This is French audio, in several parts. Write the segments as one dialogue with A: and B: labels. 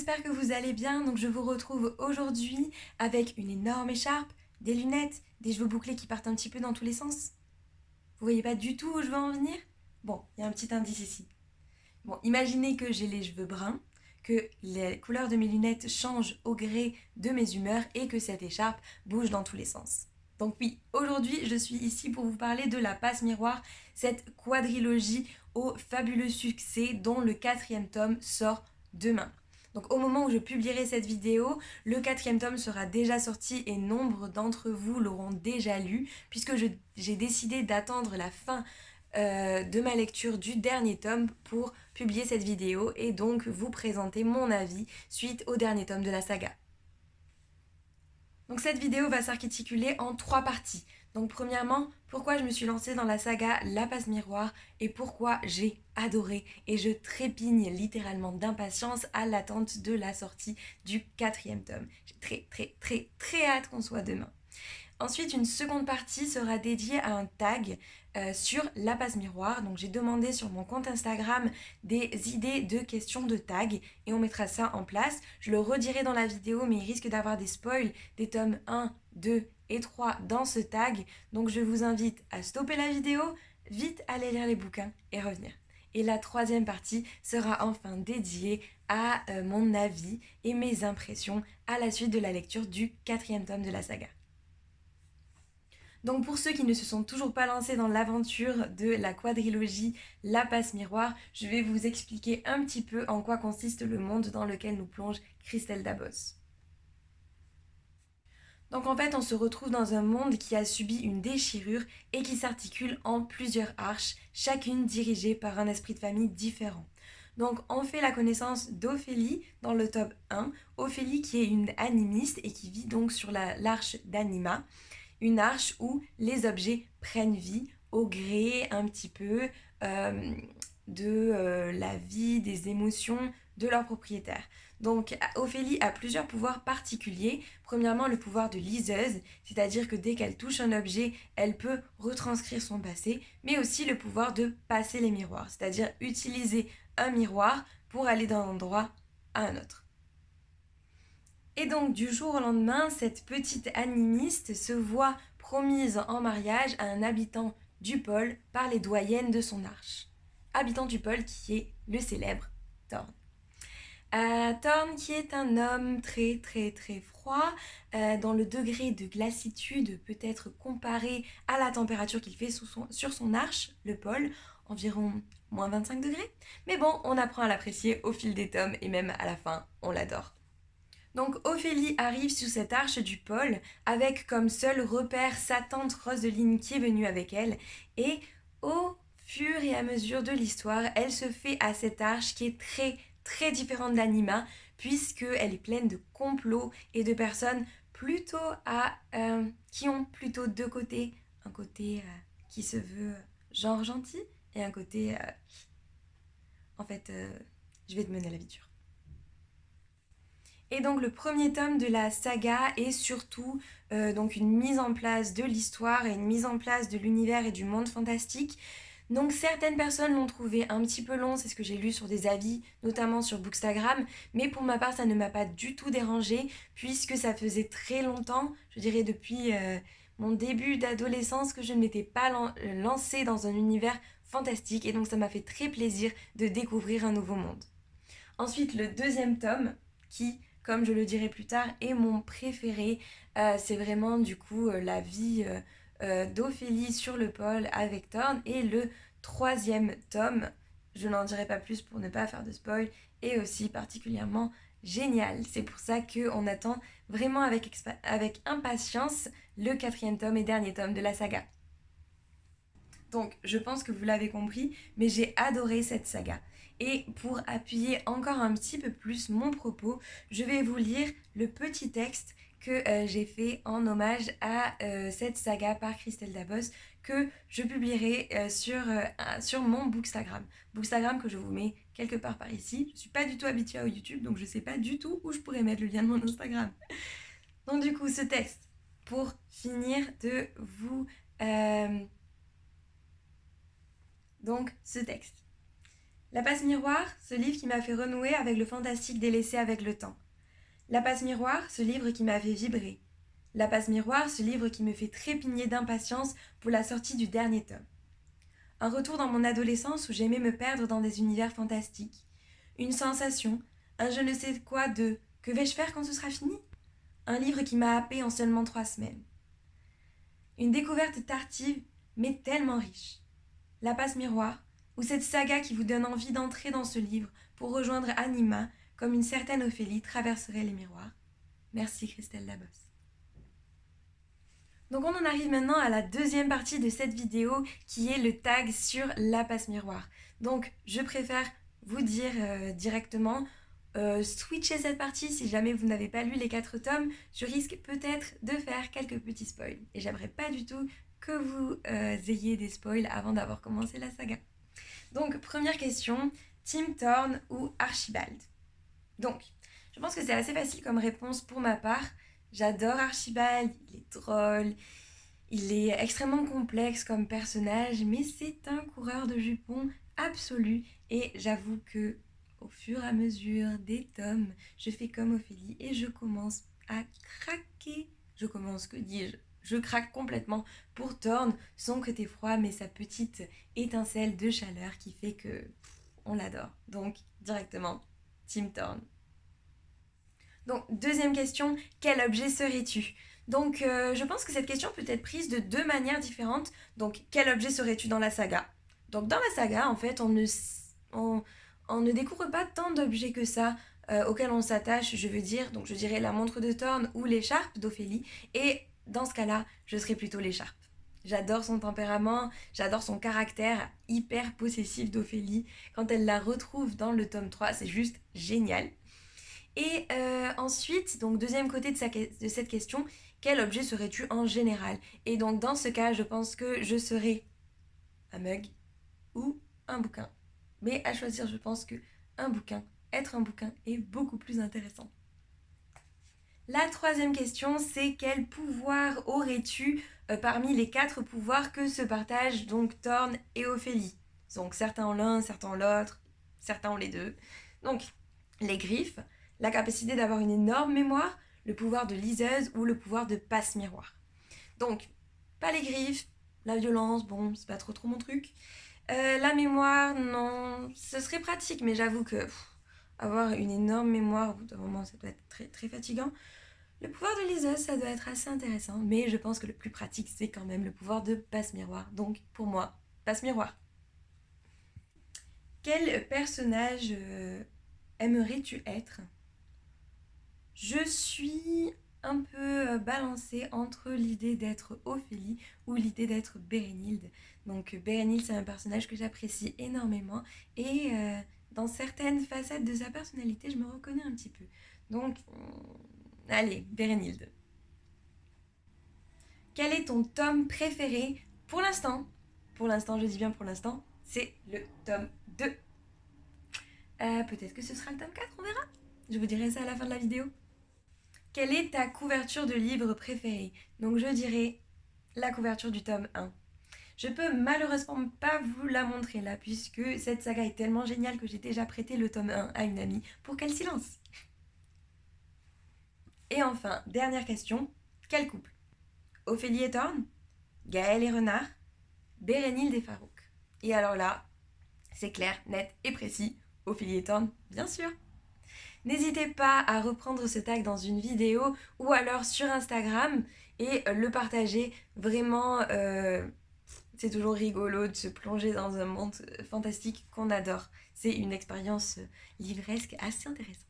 A: j'espère que vous allez bien. Donc je vous retrouve aujourd'hui avec une énorme écharpe, des lunettes, des cheveux bouclés qui partent un petit peu dans tous les sens. Vous voyez pas du tout où je veux en venir? Bon, il y a un petit indice ici. Bon, imaginez que j'ai les cheveux bruns, que les couleurs de mes lunettes changent au gré de mes humeurs et que cette écharpe bouge dans tous les sens. Donc oui, aujourd'hui je suis ici pour vous parler de la passe miroir, cette quadrilogie au fabuleux succès dont le 4e tome sort demain. Donc au moment où je publierai cette vidéo, le 4e tome sera déjà sorti et nombre d'entre vous l'auront déjà lu puisque j'ai décidé d'attendre la fin de ma lecture du dernier tome pour publier cette vidéo et donc vous présenter mon avis suite au dernier tome de la saga. Donc cette vidéo va s'articuler en 3 parties. Donc premièrement, pourquoi je me suis lancée dans la saga La Passe Miroir et pourquoi j'ai adoré et je trépigne littéralement d'impatience à l'attente de la sortie du 4e tome. J'ai très hâte qu'on soit demain. Ensuite, une seconde partie sera dédiée à un tag sur la passe miroir. Donc j'ai demandé sur mon compte Instagram des idées de questions de tag et on mettra ça en place. Je le redirai dans la vidéo mais il risque d'avoir des spoils des tomes 1, 2 et 3 dans ce tag. Donc je vous invite à stopper la vidéo, vite aller lire les bouquins et revenir. Et la troisième partie sera enfin dédiée à mon avis et mes impressions à la suite de la lecture du 4e tome de la saga. Donc pour ceux qui ne se sont toujours pas lancés dans l'aventure de la quadrilogie La Passe Miroir, je vais vous expliquer un petit peu en quoi consiste le monde dans lequel nous plonge Christelle Dabos. Donc en fait, on se retrouve dans un monde qui a subi une déchirure et qui s'articule en plusieurs arches, chacune dirigée par un esprit de famille différent. Donc on fait la connaissance d'Ophélie dans le tome 1, Ophélie qui est une animiste et qui vit donc sur l'arche d'Anima, une arche où les objets prennent vie au gré un petit peu de la vie, des émotions de leur propriétaire. Donc Ophélie a plusieurs pouvoirs particuliers. Premièrement, le pouvoir de liseuse, c'est-à-dire que dès qu'elle touche un objet, elle peut retranscrire son passé, mais aussi le pouvoir de passer les miroirs, c'est-à-dire utiliser un miroir pour aller d'un endroit à un autre. Et donc du jour au lendemain, cette petite animiste se voit promise en mariage à un habitant du pôle par les doyennes de son arche. Habitant du pôle qui est le célèbre Thorn. Thorn qui est un homme très froid, dont le degré de glassitude peut être comparé à la température qu'il fait sur son arche, le pôle, environ moins 25 degrés. Mais bon, on apprend à l'apprécier au fil des tomes et même à la fin, on l'adore. Donc Ophélie arrive sous cette arche du pôle avec comme seul repère sa tante Roseline qui est venue avec elle et au fur et à mesure de l'histoire, elle se fait à cette arche qui est très différente d'Anima puisqu'elle est pleine de complots et de personnes plutôt qui ont plutôt deux côtés, un côté qui se veut genre gentil et un côté je vais te mener à la vie dure. Et donc le premier tome de la saga est surtout donc une mise en place de l'histoire et une mise en place de l'univers et du monde fantastique. Donc certaines personnes l'ont trouvé un petit peu long, c'est ce que j'ai lu sur des avis, notamment sur Bookstagram, mais pour ma part ça ne m'a pas du tout dérangé puisque ça faisait très longtemps, je dirais depuis mon début d'adolescence que je ne m'étais pas lancée dans un univers fantastique et donc ça m'a fait très plaisir de découvrir un nouveau monde. Ensuite le deuxième tome qui, comme je le dirai plus tard, est mon préféré. C'est vraiment du coup la vie d'Ophélie sur le pôle avec Thorn. Et le troisième tome, je n'en dirai pas plus pour ne pas faire de spoil, est aussi particulièrement génial. C'est pour ça qu'on attend vraiment avec impatience le 4e tome et dernier tome de la saga. Donc je pense que vous l'avez compris, mais j'ai adoré cette saga. Et pour appuyer encore un petit peu plus mon propos, je vais vous lire le petit texte que j'ai fait en hommage à cette saga par Christelle Dabos que je publierai sur mon Bookstagram. Bookstagram que je vous mets quelque part par ici. Je ne suis pas du tout habituée à YouTube, donc je ne sais pas du tout où je pourrais mettre le lien de mon Instagram. Donc du coup, ce texte, pour finir de vous... Donc, ce texte. La passe miroir, ce livre qui m'a fait renouer avec le fantastique délaissé avec le temps. La passe miroir, ce livre qui m'a fait vibrer. La passe miroir, ce livre qui me fait trépigner d'impatience pour la sortie du dernier tome. Un retour dans mon adolescence où j'aimais me perdre dans des univers fantastiques. Une sensation, un je ne sais quoi de que vais-je faire quand ce sera fini? Un livre qui m'a happé en seulement 3 semaines. Une découverte tardive, mais tellement riche. La passe miroir, ou cette saga qui vous donne envie d'entrer dans ce livre pour rejoindre Anima, comme une certaine Ophélie traverserait les miroirs. Merci Christelle Labosse. Donc on en arrive maintenant à la deuxième partie de cette vidéo qui est le tag sur la passe miroir. Donc je préfère vous dire directement, switchez cette partie si jamais vous n'avez pas lu les 4 tomes, je risque peut-être de faire quelques petits spoils. Et j'aimerais pas du tout que vous ayez des spoils avant d'avoir commencé la saga. Donc première question, Tim Thorne ou Archibald? Donc je pense que c'est assez facile comme réponse pour ma part. J'adore Archibald, il est drôle, il est extrêmement complexe comme personnage, mais c'est un coureur de jupons absolu. Et j'avoue que au fur et à mesure des tomes, je fais comme Ophélie et je commence à craquer. Que dis-je? Je craque complètement pour Thorne, son côté froid, mais sa petite étincelle de chaleur qui fait que on l'adore. Donc directement, Team Thorne. Donc, deuxième question, quel objet serais-tu? Donc, je pense que cette question peut être prise de 2 manières différentes. Donc, quel objet serais-tu dans la saga? Donc, dans la saga, en fait, on, on ne découvre pas tant d'objets que ça auxquels on s'attache, je veux dire. Donc, je dirais la montre de Thorne ou l'écharpe d'Ophélie. Et dans ce cas-là, je serais plutôt l'écharpe. J'adore son tempérament, j'adore son caractère hyper possessif d'Ophélie. Quand elle la retrouve dans le tome 3, c'est juste génial. Et ensuite, donc deuxième côté de cette question, quel objet serais-tu en général? Et donc dans ce cas, je pense que je serais un mug ou un bouquin. Mais à choisir, je pense que être un bouquin est beaucoup plus intéressant. La troisième question, c'est quel pouvoir aurais-tu parmi les 4 pouvoirs que se partagent donc Thorne et Ophélie? Donc certains ont l'un, certains ont l'autre, certains ont les deux. Donc les griffes, la capacité d'avoir une énorme mémoire, le pouvoir de liseuse ou le pouvoir de passe-miroir. Donc pas les griffes, la violence, bon c'est pas trop mon truc. La mémoire, non, ce serait pratique, mais j'avoue que avoir une énorme mémoire, au bout d'un moment, ça doit être très, très fatigant. Le pouvoir de liseuse, ça doit être assez intéressant, mais je pense que le plus pratique, c'est quand même le pouvoir de passe-miroir. Donc, pour moi, passe-miroir. Quel personnage aimerais-tu être? Je suis un peu balancée entre l'idée d'être Ophélie ou l'idée d'être Bérénilde. Donc Bérénilde, c'est un personnage que j'apprécie énormément et dans certaines facettes de sa personnalité, je me reconnais un petit peu. Donc, allez, Bérénilde. Quel est ton tome préféré pour l'instant? Pour l'instant, je dis bien pour l'instant, c'est le tome 2. Peut-être que ce sera le tome 4, on verra. Je vous dirai ça à la fin de la vidéo. Quelle est ta couverture de livre préférée? Donc je dirais la couverture du tome 1. Je peux malheureusement pas vous la montrer là, puisque cette saga est tellement géniale que j'ai déjà prêté le tome 1 à une amie pour qu'elle s'y lance. Et enfin, dernière question, quel couple? Ophélie et Thorne? Gaël et Renard? Bérénilde et Farouk? Et alors là, c'est clair, net et précis, Ophélie et Thorne, bien sûr. N'hésitez pas à reprendre ce tag dans une vidéo ou alors sur Instagram et le partager. Vraiment, c'est toujours rigolo de se plonger dans un monde fantastique qu'on adore. C'est une expérience livresque assez intéressante.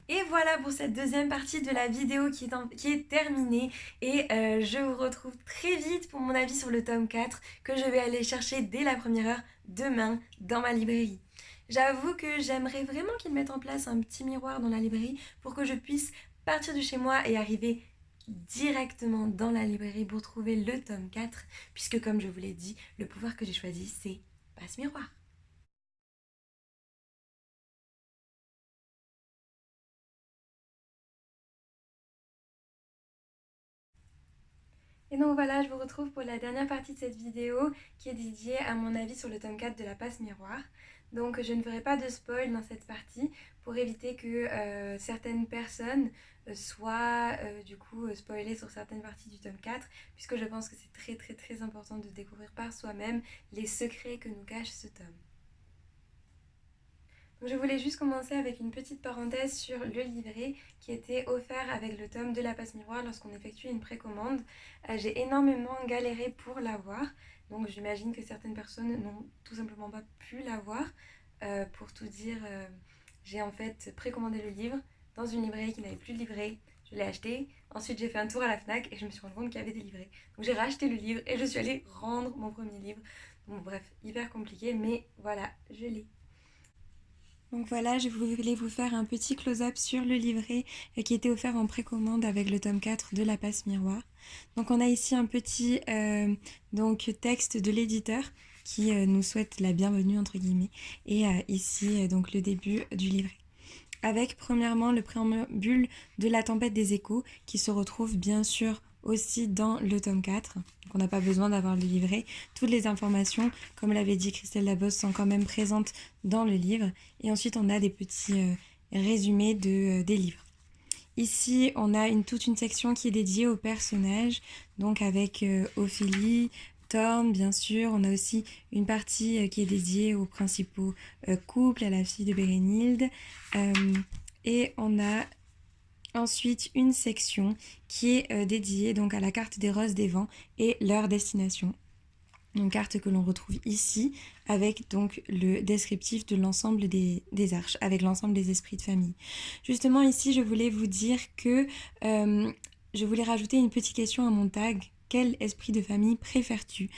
A: Et voilà pour cette deuxième partie de la vidéo qui est terminée. Et je vous retrouve très vite pour mon avis sur le tome 4 que je vais aller chercher dès la première heure demain dans ma librairie. J'avoue que j'aimerais vraiment qu'ils mettent en place un petit miroir dans la librairie pour que je puisse partir de chez moi et arriver directement dans la librairie pour trouver le tome 4, puisque comme je vous l'ai dit, le pouvoir que j'ai choisi, c'est passe-miroir. Et donc voilà, je vous retrouve pour la dernière partie de cette vidéo qui est dédiée à mon avis sur le tome 4 de la passe miroir. Donc je ne ferai pas de spoil dans cette partie pour éviter que certaines personnes soient du coup spoilées sur certaines parties du tome 4, puisque je pense que c'est très très très important de découvrir par soi-même les secrets que nous cache ce tome. Donc je voulais juste commencer avec une petite parenthèse sur le livret qui était offert avec le tome de La Passe Miroir lorsqu'on effectuait une précommande. J'ai énormément galéré pour l'avoir, donc j'imagine que certaines personnes n'ont tout simplement pas pu l'avoir. Pour tout dire, j'ai en fait précommandé le livre dans une librairie qui n'avait plus de livret. Je l'ai acheté, ensuite j'ai fait un tour à la FNAC et je me suis rendu compte qu'il y avait des livrets. Donc j'ai racheté le livre et je suis allée rendre mon premier livre. Donc bref, hyper compliqué, mais voilà, je l'ai. Donc voilà, je voulais vous faire un petit close-up sur le livret qui était offert en précommande avec le tome 4 de La Passe Miroir. Donc on a ici un petit texte de l'éditeur qui nous souhaite la bienvenue entre guillemets et ici donc le début du livret. Avec premièrement le préambule de La Tempête des Échos qui se retrouve bien sûr aussi dans le tome 4. Donc on n'a pas besoin d'avoir le livret. Toutes les informations, comme l'avait dit Christelle Labosse, sont quand même présentes dans le livre. Et ensuite on a des petits résumés des livres. Ici, on a toute une section qui est dédiée aux personnages, donc avec Ophélie, Thorne, bien sûr. On a aussi une partie qui est dédiée aux principaux couples, à la fille de Bérénilde. Et on a ensuite une section qui est dédiée donc à la carte des roses des vents et leur destination. Une carte que l'on retrouve ici avec donc le descriptif de l'ensemble des arches, avec l'ensemble des esprits de famille. Justement ici je voulais vous dire que je voulais rajouter une petite question à mon tag. Quel esprit de famille préfères-tu ?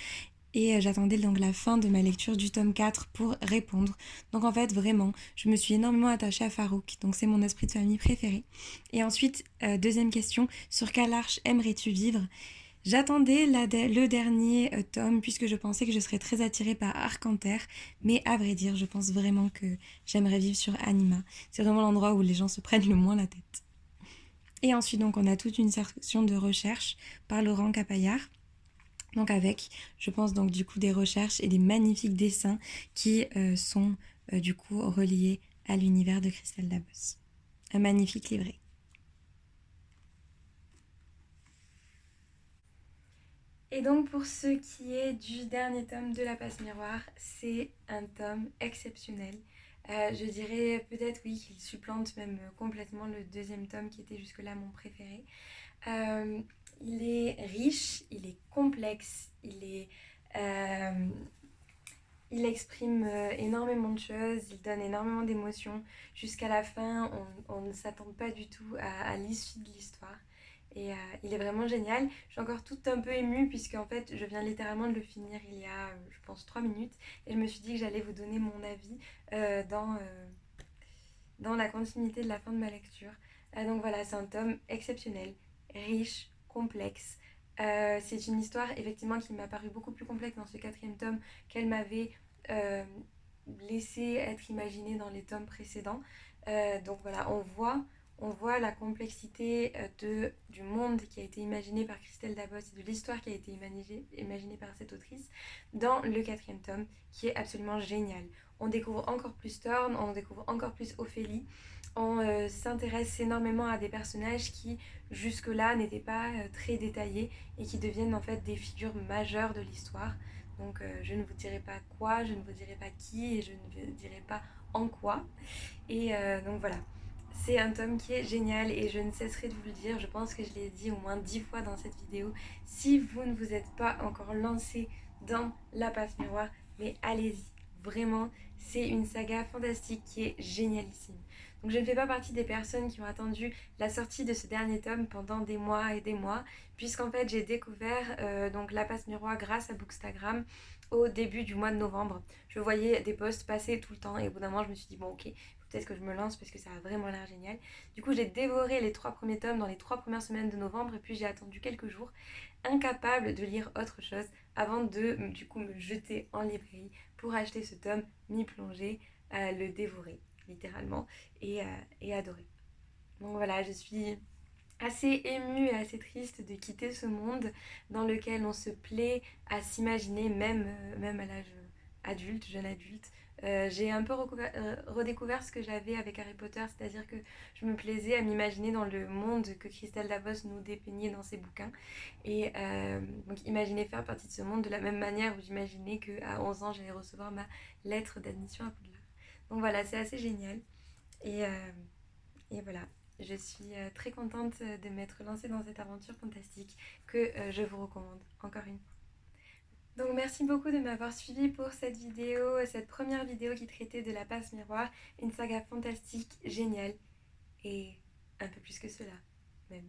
A: Et j'attendais donc la fin de ma lecture du tome 4 pour répondre. Donc en fait vraiment, je me suis énormément attachée à Farouk, donc c'est mon esprit de famille préféré. Et ensuite, deuxième question, sur quelle arche aimerais-tu vivre ? J'attendais le dernier tome puisque je pensais que je serais très attirée par Arcanter, mais à vrai dire, je pense vraiment que j'aimerais vivre sur Anima. C'est vraiment l'endroit où les gens se prennent le moins la tête. Et ensuite, donc, on a toute une section de recherche par Laurent Capaillard. Donc avec, je pense donc du coup des recherches et des magnifiques dessins qui sont du coup reliés à l'univers de Christelle Labosse. Un magnifique livret. Et donc pour ce qui est du dernier tome de La Passe Miroir, c'est un tome exceptionnel. Je dirais peut-être oui qu'il supplante même complètement le deuxième tome qui était jusque-là mon préféré. Il est riche, il est complexe, il exprime énormément de choses, il donne énormément d'émotions. Jusqu'à la fin, on ne s'attend pas du tout à l'issue de l'histoire. Et il est vraiment génial. Je suis encore toute un peu émue puisque en fait je viens littéralement de le finir il y a je pense 3 minutes. Et je me suis dit que j'allais vous donner mon avis dans la continuité de la fin de ma lecture. Donc voilà, c'est un tome exceptionnel, riche, complexe. C'est une histoire effectivement qui m'a paru beaucoup plus complexe dans ce quatrième tome qu'elle m'avait euh, laissé être imaginée dans les tomes précédents. Donc voilà, on voit la complexité du monde qui a été imaginé par Christelle Dabost et de l'histoire qui a été imaginée par cette autrice dans le quatrième tome, qui est absolument génial. On découvre encore plus Thorne, on découvre encore plus Ophélie. On s'intéresse énormément à des personnages qui jusque-là n'étaient pas très détaillés et qui deviennent en fait des figures majeures de l'histoire. Donc je ne vous dirai pas quoi, je ne vous dirai pas qui et je ne vous dirai pas en quoi. Et donc voilà, c'est un tome qui est génial et je ne cesserai de vous le dire, je pense que je l'ai dit au moins 10 fois dans cette vidéo. Si vous ne vous êtes pas encore lancé dans La Passe Miroir, mais allez-y, vraiment, c'est une saga fantastique qui est génialissime. Donc je ne fais pas partie des personnes qui ont attendu la sortie de ce dernier tome pendant des mois et des mois, puisqu'en fait j'ai découvert donc La Passe Miroir grâce à Bookstagram au début du mois de novembre. Je voyais des posts passer tout le temps et au bout d'un moment je me suis dit bon ok, peut-être que je me lance parce que ça a vraiment l'air génial. Du coup j'ai dévoré les 3 premiers tomes dans les 3 premières semaines de novembre et puis j'ai attendu quelques jours, incapable de lire autre chose avant de du coup me jeter en librairie pour acheter ce tome, m'y plonger, le dévorer littéralement et adorer. Donc voilà, je suis assez émue et assez triste de quitter ce monde dans lequel on se plaît à s'imaginer, même à l'âge adulte, jeune adulte, J'ai un peu redécouvert ce que j'avais avec Harry Potter, c'est-à-dire que je me plaisais à m'imaginer dans le monde que Christelle Davos nous dépeignait dans ses bouquins. Et donc imaginer faire partie de ce monde de la même manière où j'imaginais qu'à 11 ans, j'allais recevoir ma lettre d'admission à Poudlard. Donc voilà, c'est assez génial. Et, euh, et voilà, je suis très contente de m'être lancée dans cette aventure fantastique que je vous recommande encore une fois. Donc merci beaucoup de m'avoir suivi pour cette vidéo, cette première vidéo qui traitait de la passe miroir, une saga fantastique géniale et un peu plus que cela même.